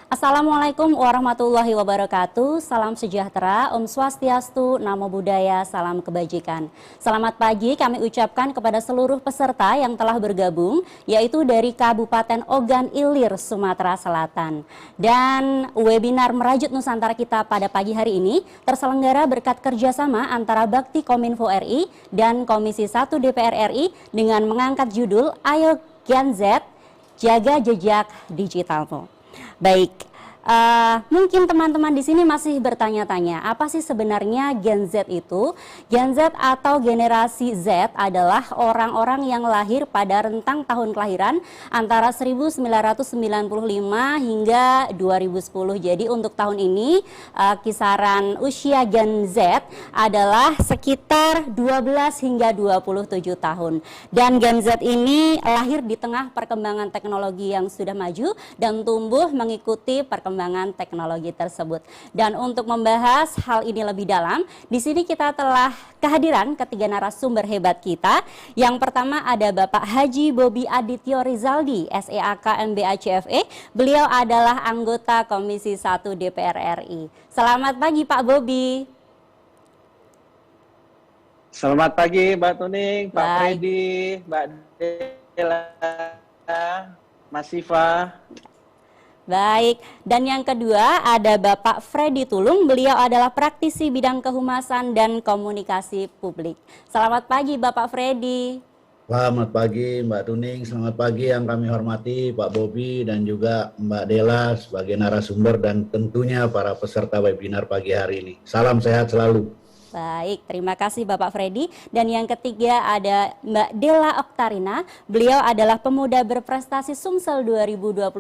Assalamualaikum warahmatullahi wabarakatuh. Salam sejahtera, Om Swastiastu, Namo Buddhaya, salam kebajikan. Selamat pagi kami ucapkan kepada seluruh peserta yang telah bergabung, yaitu dari Kabupaten Ogan Ilir, Sumatera Selatan. Dan webinar Merajut Nusantara kita pada pagi hari ini terselenggara berkat kerjasama antara Bakti Kominfo RI dan Komisi 1 DPR RI dengan mengangkat judul Ayo Gen Z, Jaga Jejak Digitalmu. Baik, mungkin teman-teman di sini masih bertanya-tanya, apa sih sebenarnya Gen Z itu? Gen Z atau generasi Z adalah orang-orang yang lahir pada rentang tahun kelahiran antara 1995 hingga 2010. Jadi untuk tahun ini kisaran usia Gen Z adalah sekitar 12 hingga 27 tahun. Dan Gen Z ini lahir di tengah perkembangan teknologi yang sudah maju dan tumbuh mengikuti perkembangan teknologi tersebut. Dan untuk membahas hal ini lebih dalam, di sini kita telah kehadiran ketiga narasumber hebat kita. Yang pertama ada Bapak Haji Bobi Adityo Rizaldi, SEAK MBA CFE. Beliau adalah anggota Komisi 1 DPR RI. Selamat pagi Pak Bobi. Selamat pagi Mbak Tuning, Pak Freddy, Mbak Dela, Mas Siva. Baik, dan yang kedua ada Bapak Freddy Tulung, beliau adalah praktisi bidang kehumasan dan komunikasi publik. Selamat pagi Bapak Freddy. Selamat pagi Mbak Tuning, selamat pagi yang kami hormati Pak Bobi dan juga Mbak Dela sebagai narasumber dan tentunya para peserta webinar pagi hari ini. Salam sehat selalu. Baik, terima kasih Bapak Freddy. Dan yang ketiga ada Mbak Dela Oktarina. Beliau adalah pemuda berprestasi Sumsel 2021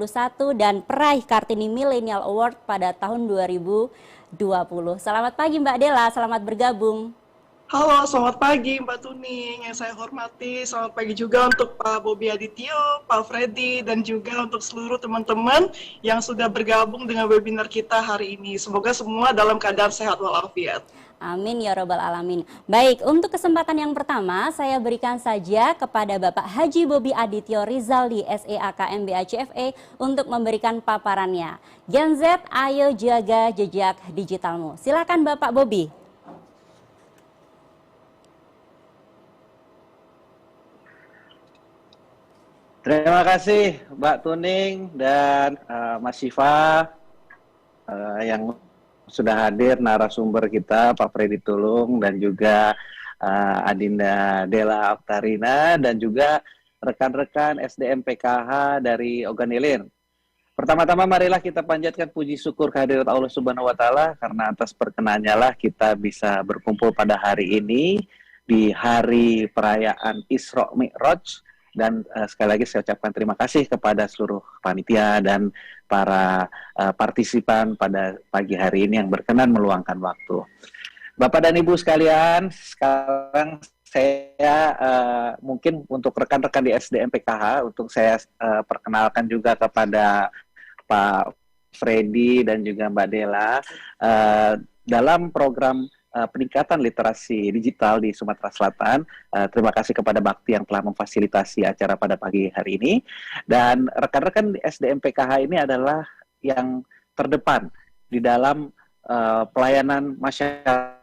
dan peraih Kartini Millennial Award pada tahun 2020. Selamat pagi Mbak Dela, selamat bergabung. Halo, selamat pagi Mbak Tuning yang saya hormati. Selamat pagi juga untuk Pak Bobi Adityo, Pak Freddy, dan juga untuk seluruh teman-teman yang sudah bergabung dengan webinar kita hari ini. Semoga semua dalam keadaan sehat walafiat. Amin ya robbal alamin. Baik, untuk kesempatan yang pertama saya berikan saja kepada Bapak Haji Bobi Adityo Rizaldi, SEAK MBA CFE untuk memberikan paparannya. Gen Z, ayo jaga jejak digitalmu. Silakan Bapak Bobi. Terima kasih Mbak Tuning dan Mas Siva yang sudah hadir, narasumber kita Pak Freddy Tulung dan juga Adinda Dela Oktarina dan juga rekan-rekan SDM PKH dari Ogan Ilir. Pertama-tama marilah kita panjatkan puji syukur kehadirat Allah Subhanahu wa taala karena atas perkenannya lah kita bisa berkumpul pada hari ini di hari perayaan Isra Mi'raj. Dan sekali lagi saya ucapkan terima kasih kepada seluruh panitia dan para partisipan pada pagi hari ini yang berkenan meluangkan waktu. Bapak dan Ibu sekalian, sekarang saya mungkin untuk rekan-rekan di SDM PKH, untuk saya perkenalkan juga kepada Pak Freddy dan juga Mbak Dela dalam program peningkatan literasi digital di Sumatera Selatan. Terima kasih kepada Bakti yang telah memfasilitasi acara pada pagi hari ini. Dan rekan-rekan di SDM PKH ini adalah yang terdepan di dalam pelayanan masyarakat,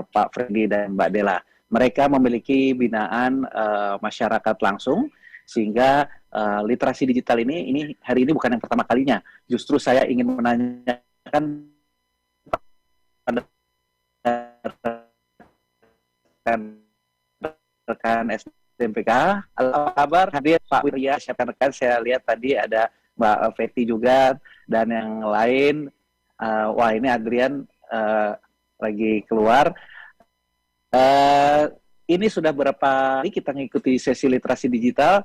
Pak Freddy dan Mbak Dela. Mereka memiliki binaan masyarakat langsung, sehingga literasi digital ini hari ini bukan yang pertama kalinya. Justru saya ingin menanyakan rekan SDMPK, apa kabar? Hadir Pak Wirya, rekan-rekan saya lihat tadi ada Mbak Feti juga dan yang lain. Wah, ini Adrian lagi keluar. Ini sudah berapa kali kita mengikuti sesi literasi digital.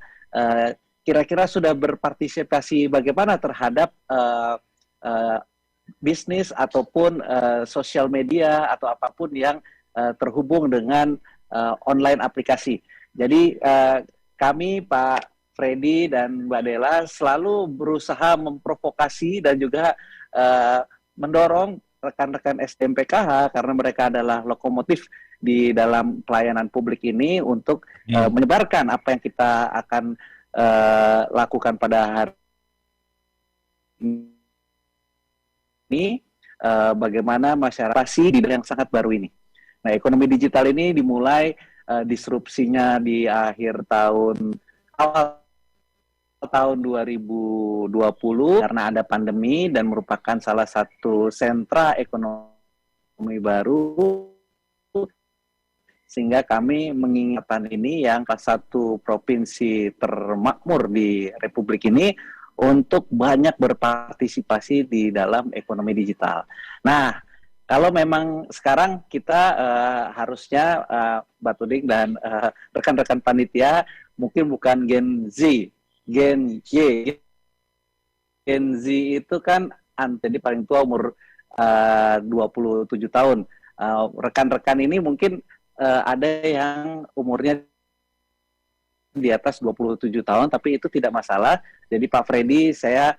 Kira-kira sudah berpartisipasi bagaimana terhadap bisnis ataupun sosial media atau apapun yang terhubung dengan online aplikasi. Jadi kami Pak Freddy dan Mbak Dela selalu berusaha memprovokasi dan juga mendorong rekan-rekan SDMPKH karena mereka adalah lokomotif di dalam pelayanan publik ini untuk menyebarkan apa yang kita akan lakukan pada hari ini bagaimana masyarakat di bidang yang sangat baru ini. Nah, ekonomi digital ini dimulai disrupsinya di akhir awal tahun 2020 karena ada pandemi dan merupakan salah satu sentra ekonomi baru, sehingga kami mengingatkan ini yang salah satu provinsi termakmur di Republik ini untuk banyak berpartisipasi di dalam ekonomi digital. Nah, kalau memang sekarang kita harusnya Mbak Tuding dan rekan-rekan panitia mungkin bukan Gen Z, Gen Y. Gen Z itu kan jadi paling tua umur 27 tahun. Rekan-rekan ini mungkin ada yang umurnya di atas 27 tahun, tapi itu tidak masalah. Jadi Pak Freddy, saya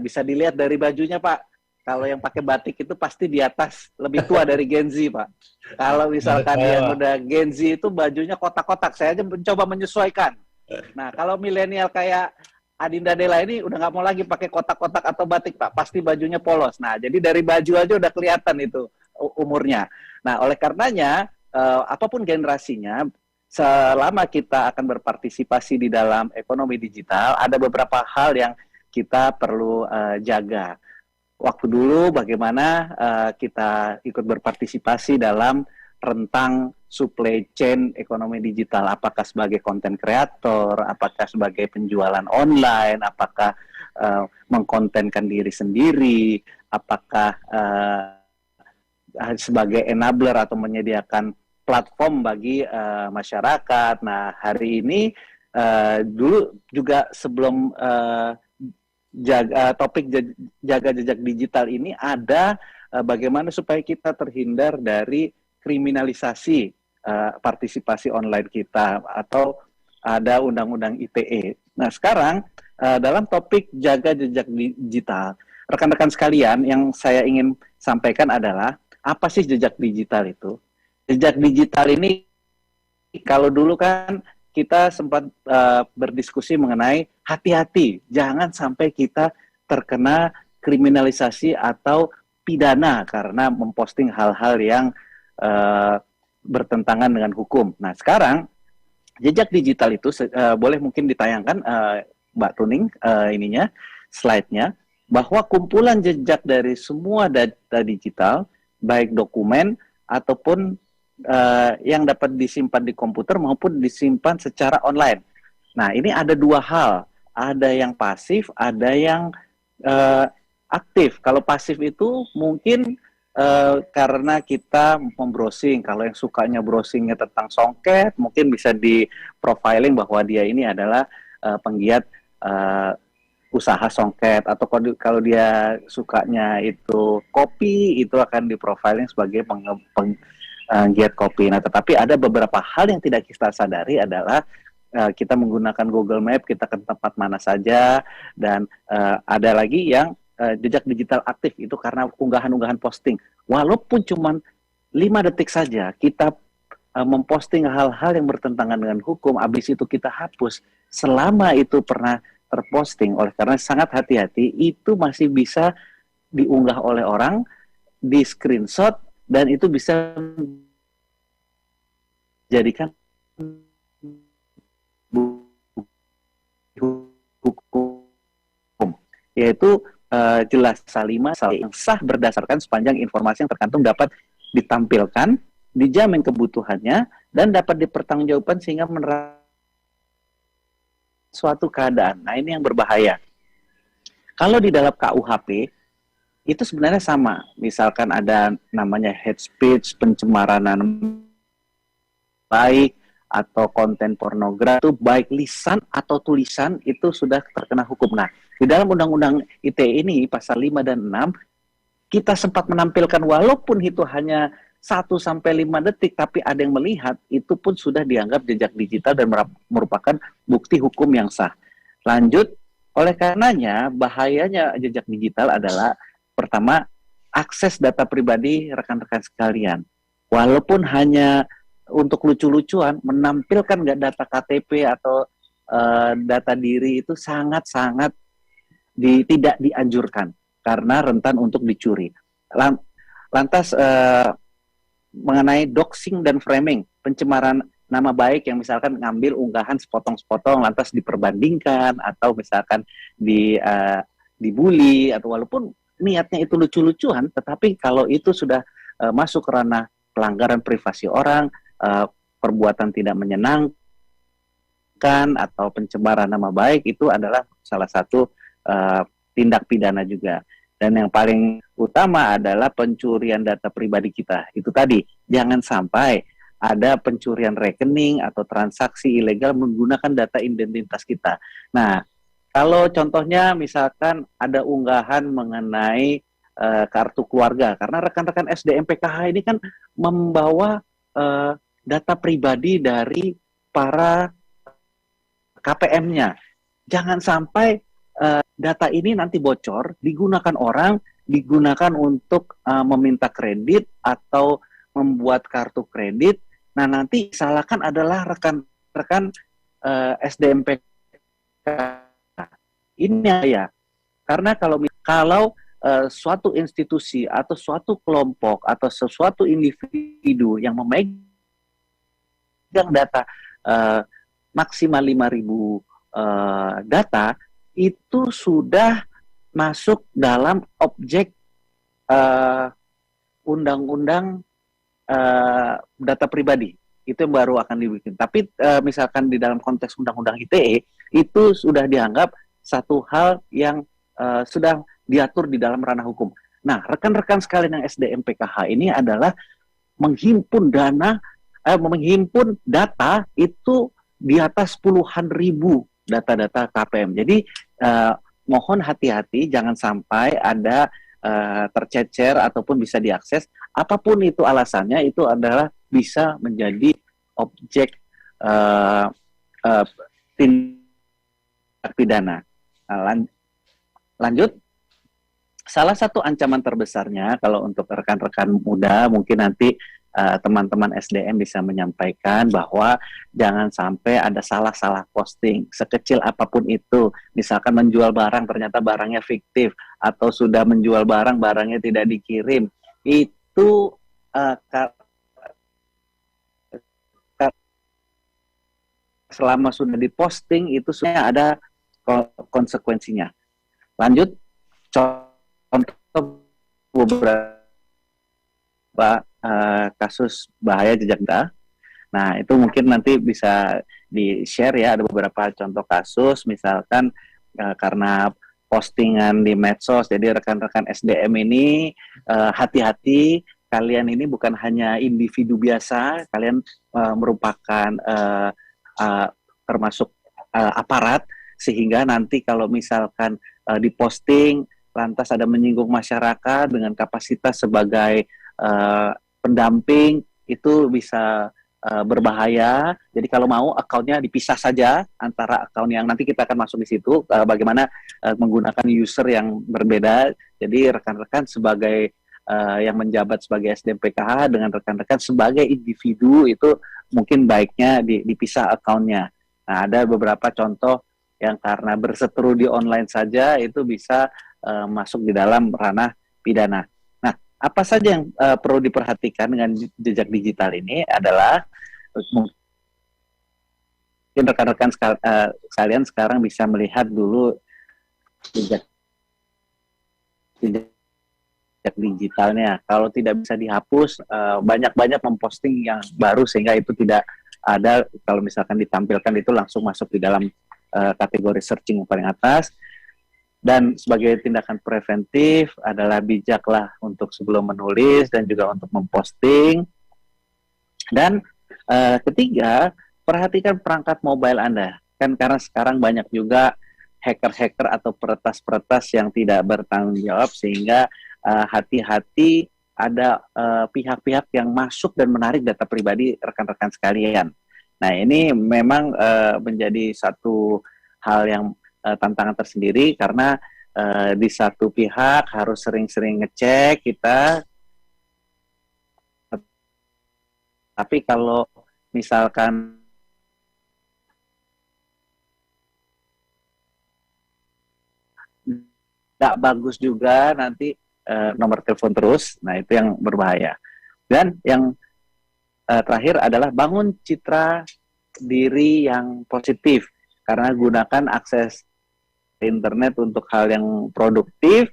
bisa dilihat dari bajunya, Pak. Kalau yang pakai batik itu pasti di atas, lebih tua dari Gen Z, Pak. Kalau misalkan yang udah Gen Z itu bajunya kotak-kotak, saya aja mencoba menyesuaikan. Nah, kalau milenial kayak Adinda Dela ini udah nggak mau lagi pakai kotak-kotak atau batik, Pak. Pasti bajunya polos. Nah, jadi dari baju aja udah kelihatan itu umurnya. Nah, oleh karenanya, apapun generasinya, selama kita akan berpartisipasi di dalam ekonomi digital, ada beberapa hal yang kita perlu jaga. Waktu dulu bagaimana kita ikut berpartisipasi dalam rentang supply chain ekonomi digital, apakah sebagai content creator, apakah sebagai penjualan online, apakah mengkontenkan diri sendiri, apakah sebagai enabler atau menyediakan platform bagi masyarakat. Nah, hari ini dulu juga sebelum topik jaga jejak digital ini ada bagaimana supaya kita terhindar dari kriminalisasi partisipasi online kita, atau ada undang-undang ITE. Nah, sekarang dalam topik jaga jejak digital, rekan-rekan sekalian, yang saya ingin sampaikan adalah apa sih jejak digital itu? Jejak digital ini, kalau dulu kan kita sempat berdiskusi mengenai hati-hati, jangan sampai kita terkena kriminalisasi atau pidana karena memposting hal-hal yang bertentangan dengan hukum. Nah, sekarang jejak digital itu boleh mungkin ditayangkan Mbak Tuning slide-nya, bahwa kumpulan jejak dari semua data digital, baik dokumen ataupun yang dapat disimpan di komputer maupun disimpan secara online. Nah, ini ada dua hal, ada yang pasif, ada yang aktif. Kalau pasif itu mungkin karena kita membrowsing. Kalau yang sukanya browsingnya tentang songket, mungkin bisa di profiling bahwa dia ini adalah penggiat usaha songket, atau kalau dia sukanya itu kopi, itu akan di profiling sebagai penggiat kopi. Nah, tetapi ada beberapa hal yang tidak kita sadari adalah kita menggunakan Google Map, kita ke tempat mana saja, dan ada lagi yang jejak digital aktif, itu karena unggahan-unggahan posting. Walaupun cuma 5 detik saja, kita memposting hal-hal yang bertentangan dengan hukum, habis itu kita hapus, selama itu pernah terposting. Oleh karena sangat hati-hati, itu masih bisa diunggah oleh orang, di screenshot, dan itu bisa jadikan hukum, yaitu jelas salima yang sah berdasarkan sepanjang informasi yang tercantum dapat ditampilkan, dijamin kebutuhannya, dan dapat dipertanggungjawabkan sehingga menerapkan suatu keadaan. Nah, ini yang berbahaya. Kalau di dalam KUHP itu sebenarnya sama. Misalkan ada namanya hate speech, pencemaran baik, atau konten pornografi, itu baik lisan atau tulisan itu sudah terkena hukum. Nah, di dalam Undang-Undang ITE ini, pasal 5 dan 6, kita sempat menampilkan walaupun itu hanya 1-5 detik, tapi ada yang melihat, itu pun sudah dianggap jejak digital dan merupakan bukti hukum yang sah. Lanjut, oleh karenanya, bahayanya jejak digital adalah, pertama, akses data pribadi rekan-rekan sekalian. Walaupun hanya untuk lucu-lucuan, menampilkan nggak data KTP atau data diri itu sangat-sangat tidak dianjurkan karena rentan untuk dicuri. Lantas mengenai doxing dan framing, pencemaran nama baik yang misalkan ngambil unggahan sepotong-sepotong lantas diperbandingkan atau misalkan dibully, atau walaupun niatnya itu lucu-lucuan, tetapi kalau itu sudah masuk ke ranah pelanggaran privasi orang, perbuatan tidak menyenangkan atau pencemaran nama baik, itu adalah salah satu tindak pidana juga. Dan yang paling utama adalah pencurian data pribadi kita. Itu tadi, jangan sampai ada pencurian rekening atau transaksi ilegal menggunakan data identitas kita. Nah, kalau contohnya misalkan ada unggahan mengenai kartu keluarga, karena rekan-rekan SDM PKH ini kan membawa data pribadi dari para KPM-nya. Jangan sampai data ini nanti bocor, digunakan orang, digunakan untuk meminta kredit atau membuat kartu kredit. Nah, nanti salahkan adalah rekan-rekan SDM PKH. Ini ya, karena kalau suatu institusi atau suatu kelompok atau sesuatu individu yang memegang data maksimal 5.000 data, itu sudah masuk dalam objek undang-undang data pribadi. Itu yang baru akan dibikin. Tapi misalkan di dalam konteks undang-undang ITE, itu sudah dianggap satu hal yang sudah diatur di dalam ranah hukum. Nah, rekan-rekan sekalian yang SDM PKH ini adalah menghimpun data itu di atas puluhan ribu data-data KPM. Jadi mohon hati-hati, jangan sampai ada tercecer ataupun bisa diakses. Apapun itu alasannya, itu adalah bisa menjadi objek tindak pidana. Lanjut. Salah satu ancaman terbesarnya kalau untuk rekan-rekan muda, mungkin nanti teman-teman SDM bisa menyampaikan bahwa jangan sampai ada salah-salah posting sekecil apapun itu. Misalkan menjual barang ternyata barangnya fiktif, atau sudah menjual barang barangnya tidak dikirim. Itu selama sudah diposting itu sudah ada konsekuensinya. Lanjut, contoh beberapa kasus bahaya jejak data. Nah, itu mungkin nanti bisa di-share ya, ada beberapa contoh kasus, misalkan karena postingan di medsos, jadi rekan-rekan SDM ini hati-hati, kalian ini bukan hanya individu biasa, kalian merupakan termasuk aparat, sehingga nanti kalau misalkan diposting, lantas ada menyinggung masyarakat dengan kapasitas sebagai pendamping, itu bisa berbahaya. Jadi kalau mau akunnya dipisah saja antara akun yang nanti kita akan masuk di situ, bagaimana menggunakan user yang berbeda. Jadi rekan-rekan sebagai yang menjabat sebagai SDM PKH dengan rekan-rekan sebagai individu itu mungkin baiknya dipisah akunnya. Nah, ada beberapa contoh yang karena berseteru di online saja itu bisa masuk di dalam ranah pidana. Nah, apa saja yang perlu diperhatikan dengan jejak digital ini adalah mungkin rekan-rekan sekalian sekarang bisa melihat dulu jejak digitalnya. Kalau tidak bisa dihapus, banyak-banyak memposting yang baru sehingga itu tidak ada, kalau misalkan ditampilkan itu langsung masuk di dalam kategori searching yang paling atas. Dan sebagai tindakan preventif adalah bijaklah untuk sebelum menulis dan juga untuk memposting. Dan ketiga, perhatikan perangkat mobile Anda. Kan karena sekarang banyak juga hacker-hacker atau peretas-peretas yang tidak bertanggung jawab, sehingga hati-hati ada pihak-pihak yang masuk dan menarik data pribadi rekan-rekan sekalian. Nah, ini memang menjadi satu hal yang tantangan tersendiri, karena di satu pihak harus sering-sering ngecek kita, tapi kalau misalkan nggak bagus juga nanti nomor telepon terus. Nah, itu yang berbahaya. Dan yang terakhir adalah bangun citra diri yang positif, karena gunakan akses internet untuk hal yang produktif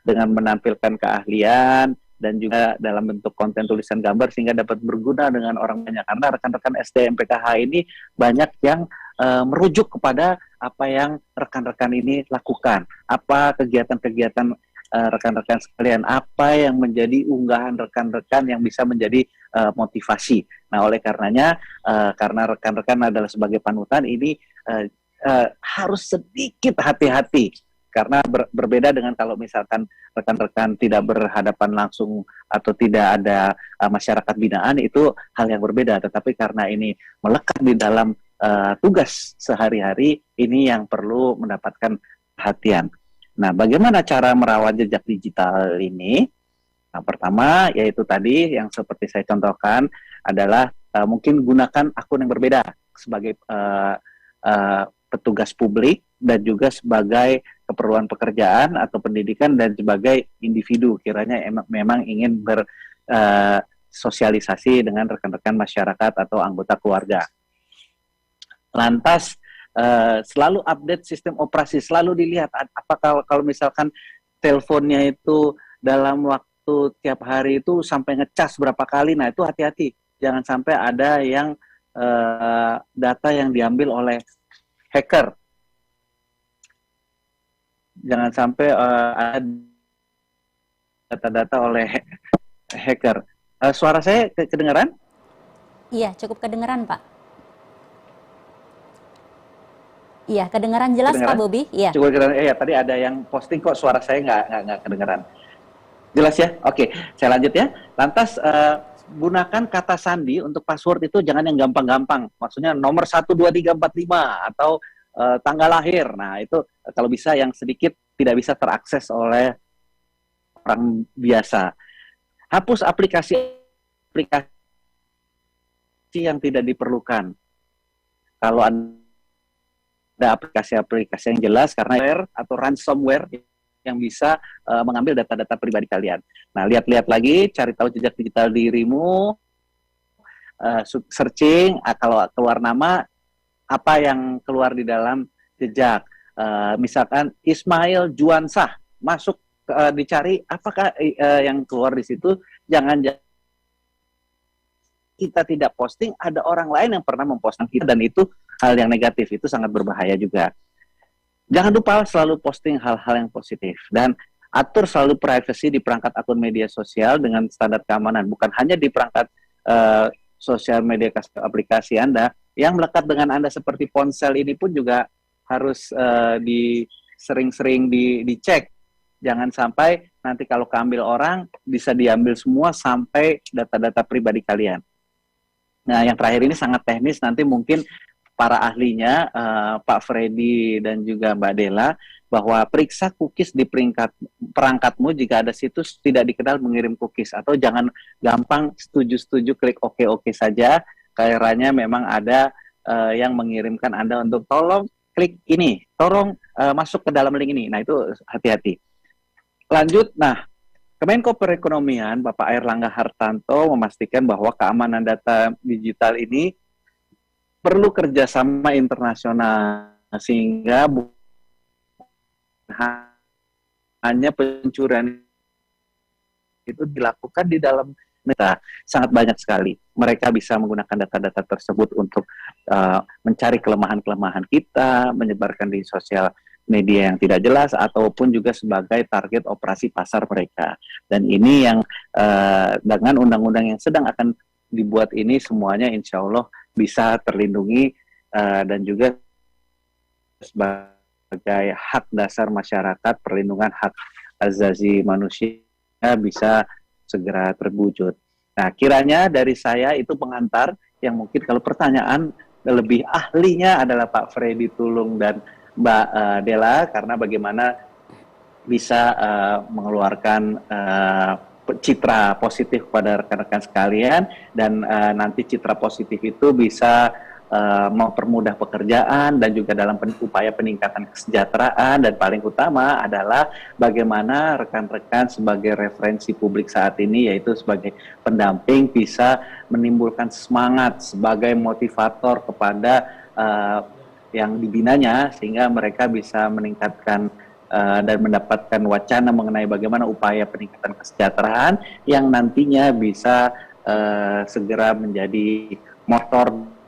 dengan menampilkan keahlian dan juga dalam bentuk konten tulisan gambar sehingga dapat berguna dengan orang banyak. Karena rekan-rekan SDM PKH ini banyak yang merujuk kepada apa yang rekan-rekan ini lakukan, apa kegiatan-kegiatan rekan-rekan sekalian, apa yang menjadi unggahan rekan-rekan yang bisa menjadi motivasi. Nah, oleh karenanya, karena rekan-rekan adalah sebagai panutan, ini harus sedikit hati-hati. Karena berbeda dengan kalau misalkan rekan-rekan tidak berhadapan langsung atau tidak ada masyarakat binaan, itu hal yang berbeda. Tetapi karena ini melekat di dalam tugas sehari-hari, ini yang perlu mendapatkan perhatian. Nah, bagaimana cara merawat jejak digital ini? Nah, pertama, yaitu tadi yang seperti saya contohkan adalah mungkin gunakan akun yang berbeda sebagai petugas publik dan juga sebagai keperluan pekerjaan atau pendidikan dan sebagai individu. Kiranya memang ingin bersosialisasi dengan rekan-rekan masyarakat atau anggota keluarga. Lantas, selalu update sistem operasi, selalu dilihat apakah kalau misalkan teleponnya itu dalam waktu tiap hari itu sampai ngecas berapa kali. Nah, itu hati-hati, jangan sampai ada yang data yang diambil oleh hacker, jangan sampai ada data-data oleh hacker. Suara saya kedengaran? Iya, cukup kedengaran, Pak. Iya, kedengaran jelas, Pak Bobi. Iya. Cukup kedengaran. Ya, tadi ada yang posting kok suara saya nggak kedengaran. Jelas ya? Oke, saya lanjut ya. Lantas gunakan kata sandi untuk password itu jangan yang gampang-gampang. Maksudnya nomor 1, 2, 3, 4, 5 atau tanggal lahir. Nah, itu kalau bisa yang sedikit tidak bisa terakses oleh orang biasa. Hapus aplikasi yang tidak diperlukan. Kalau ada aplikasi-aplikasi yang jelas, karena atau ransomware yang bisa mengambil data-data pribadi kalian. Nah, lihat-lihat lagi, cari tahu jejak digital dirimu, searching, kalau keluar nama, apa yang keluar di dalam jejak. Misalkan Ismail Juansah, masuk dicari, apakah yang keluar di situ, jangan kita tidak posting, ada orang lain yang pernah memposting kita, dan itu hal yang negatif, itu sangat berbahaya juga. Jangan lupa selalu posting hal-hal yang positif, dan atur selalu privacy di perangkat akun media sosial dengan standar keamanan, bukan hanya di perangkat sosial media aplikasi Anda, yang melekat dengan Anda seperti ponsel ini pun juga harus sering-sering dicek. Jangan sampai nanti kalau keambil orang, bisa diambil semua sampai data-data pribadi kalian. Nah, yang terakhir ini sangat teknis, nanti mungkin para ahlinya, Pak Freddy dan juga Mbak Dela, bahwa periksa cookies di perangkatmu jika ada situs tidak dikenal mengirim cookies, atau jangan gampang setuju-setuju klik oke-oke saja, kiranya memang ada yang mengirimkan Anda untuk tolong klik ini, tolong masuk ke dalam link ini. Nah, itu hati-hati. Lanjut, nah, Kemenko Perekonomian, Bapak Airlangga Hartarto memastikan bahwa keamanan data digital ini perlu kerjasama internasional, sehingga hanya pencurian itu dilakukan di dalam negara. Sangat banyak sekali. Mereka bisa menggunakan data-data tersebut untuk mencari kelemahan-kelemahan kita, menyebarkan di sosial media yang tidak jelas, ataupun juga sebagai target operasi pasar mereka. Dan ini yang dengan undang-undang yang sedang akan dibuat ini, semuanya insya Allah bisa terlindungi dan juga sebagai hak dasar masyarakat, perlindungan hak asasi manusia bisa segera terwujud. Nah, kiranya dari saya itu pengantar yang mungkin kalau pertanyaan lebih ahlinya adalah Pak Freddy Tulung dan Mbak Dela, karena bagaimana bisa mengeluarkan citra positif kepada rekan-rekan sekalian, dan nanti citra positif itu bisa mempermudah pekerjaan dan juga dalam upaya peningkatan kesejahteraan, dan paling utama adalah bagaimana rekan-rekan sebagai referensi publik saat ini, yaitu sebagai pendamping, bisa menimbulkan semangat sebagai motivator kepada yang dibinanya, sehingga mereka bisa meningkatkan dan mendapatkan wacana mengenai bagaimana upaya peningkatan kesejahteraan yang nantinya bisa segera menjadi motor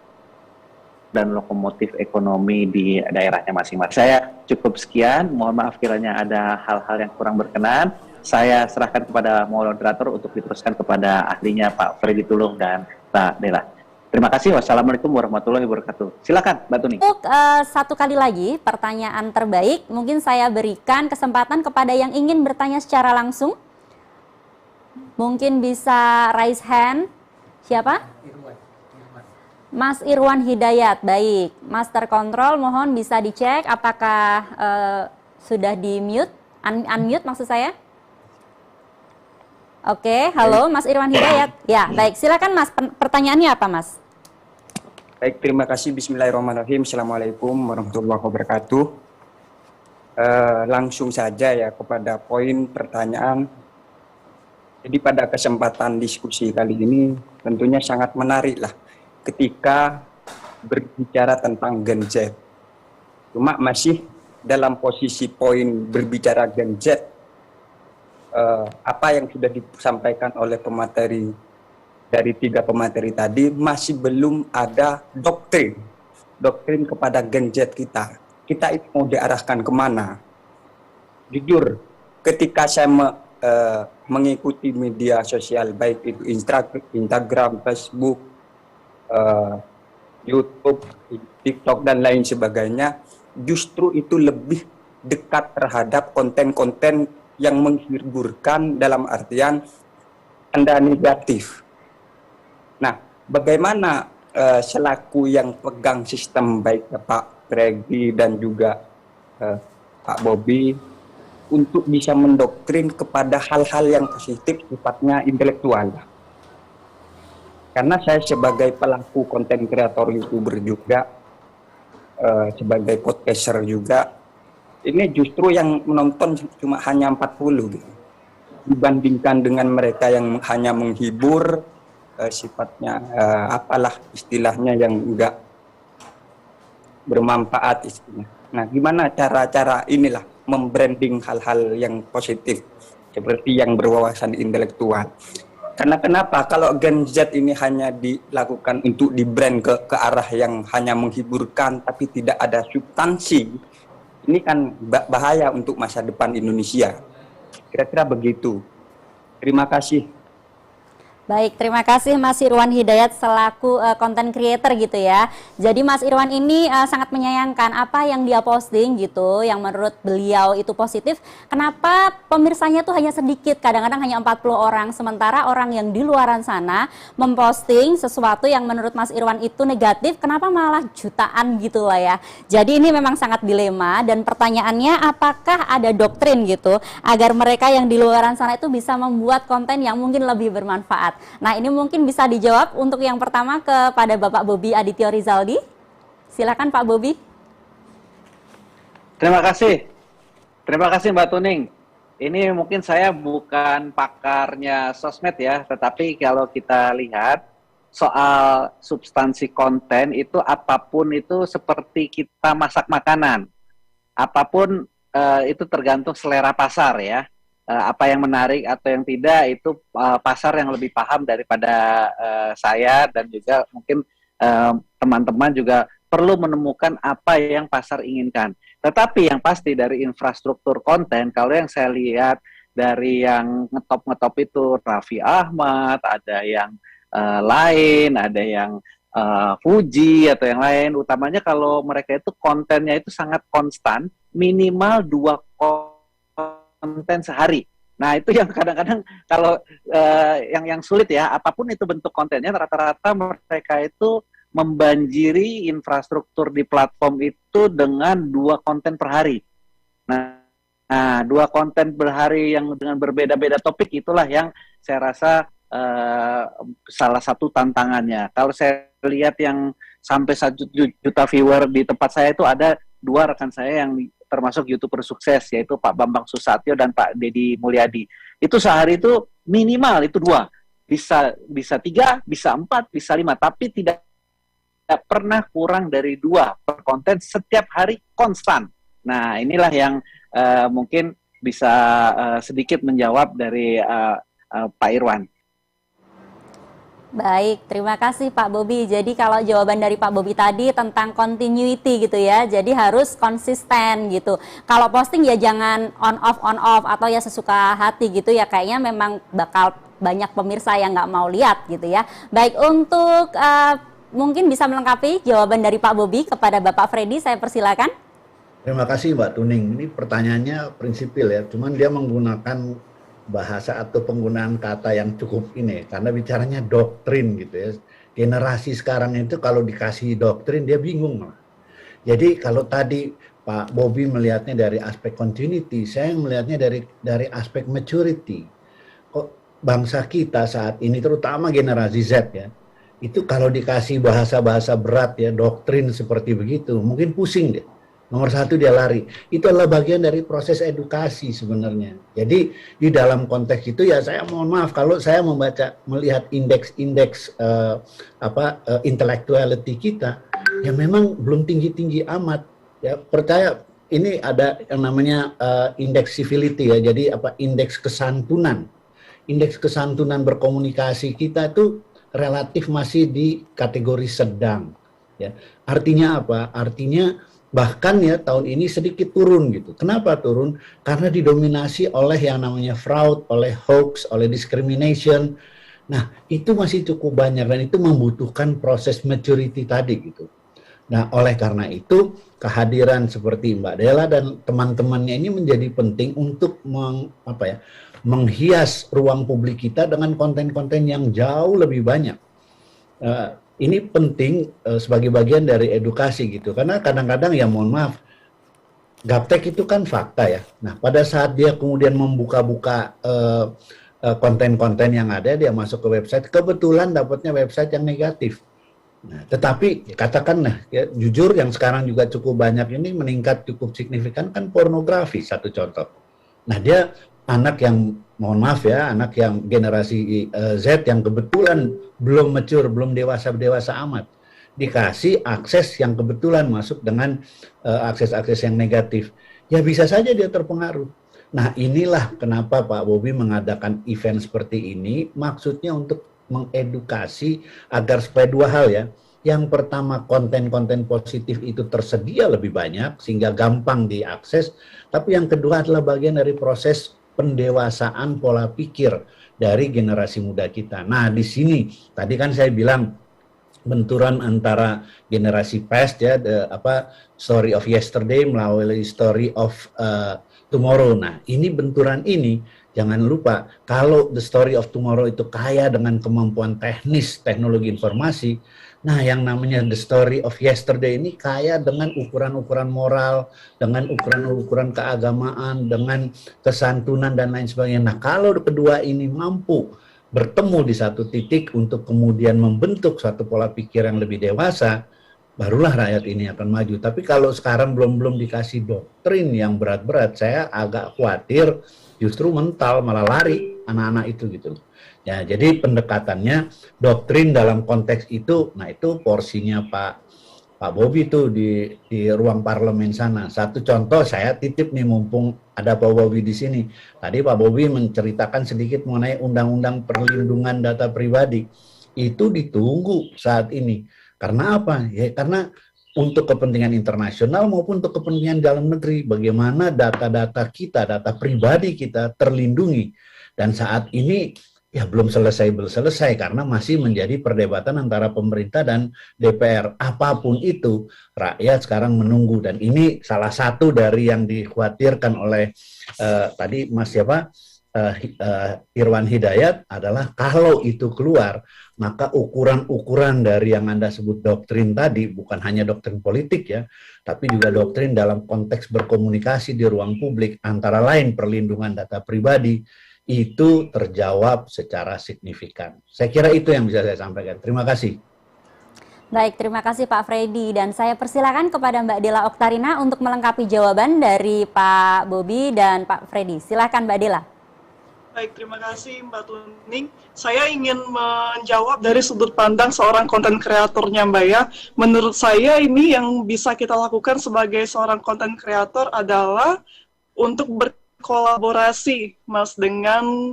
dan lokomotif ekonomi di daerahnya masing-masing. Saya cukup sekian, mohon maaf kiranya ada hal-hal yang kurang berkenan. Saya serahkan kepada moderator untuk diteruskan kepada ahlinya Pak Freddy Tulung dan Mbak Dela. Terima kasih. Wassalamualaikum warahmatullahi wabarakatuh. Silakan Mbak Tuni. Untuk satu kali lagi pertanyaan terbaik, mungkin saya berikan kesempatan kepada yang ingin bertanya secara langsung. Mungkin bisa raise hand. Siapa? Mas Irwan Hidayat. Baik, Master Control mohon bisa dicek apakah sudah di mute, unmute maksud saya. Oke, halo Mas Irwan Hidayat. Ya, baik, silakan Mas, pertanyaannya apa Mas? Baik, terima kasih. Bismillahirrahmanirrahim. Assalamualaikum warahmatullahi wabarakatuh. Langsung saja ya kepada poin pertanyaan. Jadi pada kesempatan diskusi kali ini tentunya sangat menarik lah ketika berbicara tentang Gen Z. Cuma masih dalam posisi poin berbicara Gen Z, apa yang sudah disampaikan oleh pemateri dari 3 pemateri tadi, masih belum ada doktrin kepada Gen Z kita. Kita itu mau diarahkan kemana? Jujur, ketika saya mengikuti media sosial, baik itu Instagram, Facebook, YouTube, TikTok, dan lain sebagainya, justru itu lebih dekat terhadap konten-konten yang menghiburkan dalam artian anda negatif. Nah, bagaimana selaku yang pegang sistem, baik Pak Freddy dan juga Pak Bobby, untuk bisa mendoktrin kepada hal-hal yang positif sifatnya intelektual? Karena saya sebagai pelaku konten kreator YouTuber juga, sebagai podcaster juga, ini justru yang menonton cuma hanya 40 gitu. Dibandingkan dengan mereka yang hanya menghibur, sifatnya apalah istilahnya yang enggak bermanfaat istilahnya. Nah, gimana cara-cara inilah membranding hal-hal yang positif seperti yang berwawasan intelektual? Karena kenapa? Kalau Gen Z ini hanya dilakukan untuk di-brand ke arah yang hanya menghiburkan tapi tidak ada substansi, ini kan bahaya untuk masa depan Indonesia. Kira-kira begitu. Terima kasih. Baik, terima kasih Mas Irwan Hidayat selaku content creator gitu ya. Jadi Mas Irwan ini sangat menyayangkan apa yang dia posting gitu, yang menurut beliau itu positif. Kenapa pemirsanya tuh hanya sedikit, kadang-kadang hanya 40 orang. Sementara orang yang di luaran sana memposting sesuatu yang menurut Mas Irwan itu negatif, kenapa malah jutaan gitu lah ya. Jadi ini memang sangat dilema, dan pertanyaannya apakah ada doktrin gitu agar mereka yang di luaran sana itu bisa membuat konten yang mungkin lebih bermanfaat. Nah, ini mungkin bisa dijawab untuk yang pertama kepada Bapak Bobby Adityo Rizaldi. Silakan Pak Bobby. Terima kasih Mbak Tuning. Ini mungkin saya bukan pakarnya sosmed ya, tetapi kalau kita lihat soal substansi konten itu, apapun itu seperti kita masak makanan. Apapun itu tergantung selera pasar ya. Apa yang menarik atau yang tidak itu pasar yang lebih paham daripada saya, dan juga mungkin teman-teman juga perlu menemukan apa yang pasar inginkan. Tetapi yang pasti dari infrastruktur konten, kalau yang saya lihat dari yang ngetop itu Raffi Ahmad, ada yang lain, ada yang Fuji atau yang lain, utamanya kalau mereka itu kontennya itu sangat konstan, minimal 2 konten sehari. Nah, itu yang kadang-kadang kalau yang sulit ya, apapun itu bentuk kontennya, rata-rata mereka itu membanjiri infrastruktur di platform itu dengan 2 konten per hari. Nah, 2 konten per hari yang dengan berbeda-beda topik, itulah yang saya rasa salah satu tantangannya. Kalau saya lihat yang sampai 1 juta viewer. Di tempat saya itu ada 2 rekan saya yang termasuk YouTuber sukses, yaitu Pak Bambang Susatyo dan Pak Deddy Mulyadi. Itu sehari itu minimal itu 2, bisa 3, bisa 4, bisa 5, tapi tidak pernah kurang dari 2 per konten setiap hari konstan. Nah, inilah yang mungkin bisa sedikit menjawab dari Pak Irwan. Baik, terima kasih Pak Bobi. Jadi kalau jawaban dari Pak Bobi tadi tentang continuity gitu ya, jadi harus konsisten gitu. Kalau posting ya jangan on off atau ya sesuka hati gitu ya, kayaknya memang bakal banyak pemirsa yang nggak mau lihat gitu ya. Baik, untuk mungkin bisa melengkapi jawaban dari Pak Bobi kepada Bapak Freddy, saya persilakan. Terima kasih Mbak Tuning. Ini pertanyaannya prinsipil ya, cuman dia menggunakan bahasa atau penggunaan kata yang cukup ini, karena bicaranya doktrin gitu ya. Generasi sekarang itu kalau dikasih doktrin dia bingung malah. Jadi kalau tadi Pak Bobi melihatnya dari aspek continuity, saya melihatnya dari aspek maturity. Kok bangsa kita saat ini, terutama generasi Z ya, itu kalau dikasih bahasa-bahasa berat ya, doktrin seperti begitu, mungkin pusing deh. Nomor 1 dia lari. Itu adalah bagian dari proses edukasi sebenarnya. Jadi di dalam konteks itu ya saya mohon maaf kalau saya melihat indeks intellectuality kita ya memang belum tinggi-tinggi amat. Ya percaya ini ada yang namanya indeks civility ya. Jadi indeks kesantunan. Indeks kesantunan berkomunikasi kita itu relatif masih di kategori sedang. Ya. Artinya apa? Artinya bahkan ya tahun ini sedikit turun gitu. Kenapa turun? Karena didominasi oleh yang namanya fraud, oleh hoax, oleh discrimination. Nah, itu masih cukup banyak dan itu membutuhkan proses maturity tadi gitu. Nah, oleh karena itu kehadiran seperti Mbak Della dan teman-temannya ini menjadi penting untuk menghias ruang publik kita dengan konten-konten yang jauh lebih banyak. Ini penting sebagai bagian dari edukasi gitu, karena kadang-kadang ya mohon maaf, gaptek itu kan fakta ya. Nah pada saat dia kemudian membuka-buka konten-konten yang ada, dia masuk ke website, kebetulan dapatnya website yang negatif. Nah, tetapi katakanlah ya, jujur yang sekarang juga cukup banyak ini meningkat cukup signifikan kan pornografi satu contoh. Nah dia anak yang mohon maaf ya, anak yang generasi Z yang kebetulan belum mature, belum dewasa amat, dikasih akses yang kebetulan masuk dengan akses-akses yang negatif, ya bisa saja dia terpengaruh. Nah inilah kenapa Pak Bobi mengadakan event seperti ini, maksudnya untuk mengedukasi agar supaya 2 hal ya. Yang pertama, konten-konten positif itu tersedia lebih banyak sehingga gampang diakses, tapi yang kedua adalah bagian dari proses pendewasaan pola pikir dari generasi muda kita. Nah, di sini tadi kan saya bilang benturan antara generasi past ya, story of yesterday melalui story of tomorrow. Nah, ini benturan ini jangan lupa kalau the story of tomorrow itu kaya dengan kemampuan teknis teknologi informasi. Nah, yang namanya the story of yesterday ini kaya dengan ukuran-ukuran moral, dengan ukuran-ukuran keagamaan, dengan kesantunan dan lain sebagainya. Nah, kalau kedua ini mampu bertemu di satu titik untuk kemudian membentuk suatu pola pikir yang lebih dewasa, barulah rakyat ini akan maju. Tapi kalau sekarang belum dikasih doktrin yang berat-berat, saya agak khawatir justru mental malah lari anak-anak itu gitu. Ya, jadi pendekatannya doktrin dalam konteks itu, nah itu porsinya Pak Bobi tuh di ruang parlemen sana. Satu contoh saya titip nih mumpung ada Pak Bobi di sini. Tadi Pak Bobi menceritakan sedikit mengenai undang-undang perlindungan data pribadi. Itu ditunggu saat ini. Karena apa? Ya karena untuk kepentingan internasional maupun untuk kepentingan dalam negeri, bagaimana data-data kita, data pribadi kita terlindungi. Dan saat ini ya belum selesai karena masih menjadi perdebatan antara pemerintah dan DPR. Apapun itu, rakyat sekarang menunggu dan ini salah satu dari yang dikhawatirkan oleh tadi Mas Irwan Hidayat adalah kalau itu keluar, maka ukuran-ukuran dari yang Anda sebut doktrin tadi bukan hanya doktrin politik ya, tapi juga doktrin dalam konteks berkomunikasi di ruang publik antara lain perlindungan data pribadi itu terjawab secara signifikan. Saya kira itu yang bisa saya sampaikan. Terima kasih. Baik, terima kasih Pak Freddy, dan saya persilakan kepada Mbak Dela Oktarina untuk melengkapi jawaban dari Pak Bobi dan Pak Freddy. Silakan Mbak Dela. Baik, terima kasih Mbak Tuning. Saya ingin menjawab dari sudut pandang seorang konten kreatornya Mbak ya. Menurut saya ini yang bisa kita lakukan sebagai seorang konten kreator adalah untuk berkolaborasi Mas dengan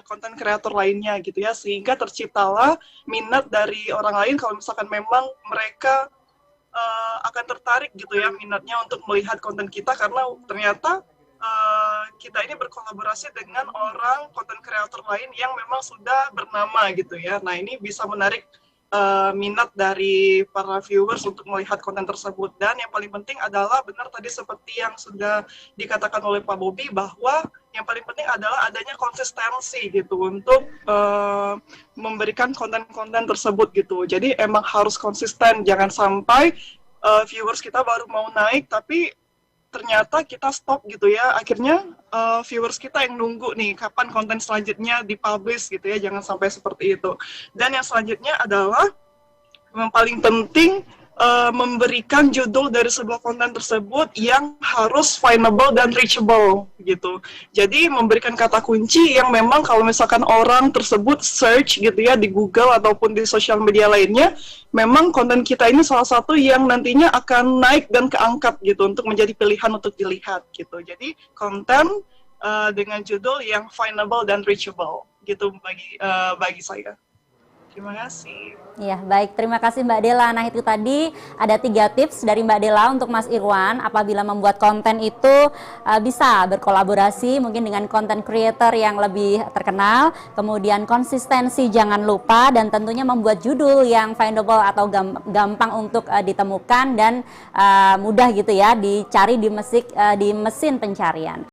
konten kreator lainnya gitu ya, sehingga terciptalah minat dari orang lain kalau misalkan memang mereka akan tertarik gitu ya minatnya untuk melihat konten kita, karena ternyata kita ini berkolaborasi dengan orang konten kreator lain yang memang sudah bernama gitu ya. Nah, ini bisa menarik minat dari para viewers untuk melihat konten tersebut. Dan yang paling penting adalah benar tadi seperti yang sudah dikatakan oleh Pak Bobi, bahwa yang paling penting adalah adanya konsistensi gitu untuk memberikan konten-konten tersebut gitu. Jadi emang harus konsisten, jangan sampai viewers kita baru mau naik tapi ternyata kita stop gitu ya, akhirnya viewers kita yang nunggu nih kapan konten selanjutnya dipublish gitu ya, jangan sampai seperti itu. Dan yang selanjutnya adalah yang paling penting memberikan judul dari sebuah konten tersebut yang harus findable dan reachable gitu. Jadi memberikan kata kunci yang memang kalau misalkan orang tersebut search gitu ya di Google ataupun di sosial media lainnya, memang konten kita ini salah satu yang nantinya akan naik dan keangkat gitu untuk menjadi pilihan untuk dilihat gitu. Jadi konten dengan judul yang findable dan reachable gitu bagi saya. Terima kasih. Ya, baik. Terima kasih Mbak Dela. Nah, itu tadi ada 3 tips dari Mbak Dela untuk Mas Irwan apabila membuat konten itu bisa berkolaborasi mungkin dengan konten creator yang lebih terkenal, kemudian konsistensi jangan lupa, dan tentunya membuat judul yang findable atau gampang untuk ditemukan dan mudah gitu ya dicari di mesin pencarian.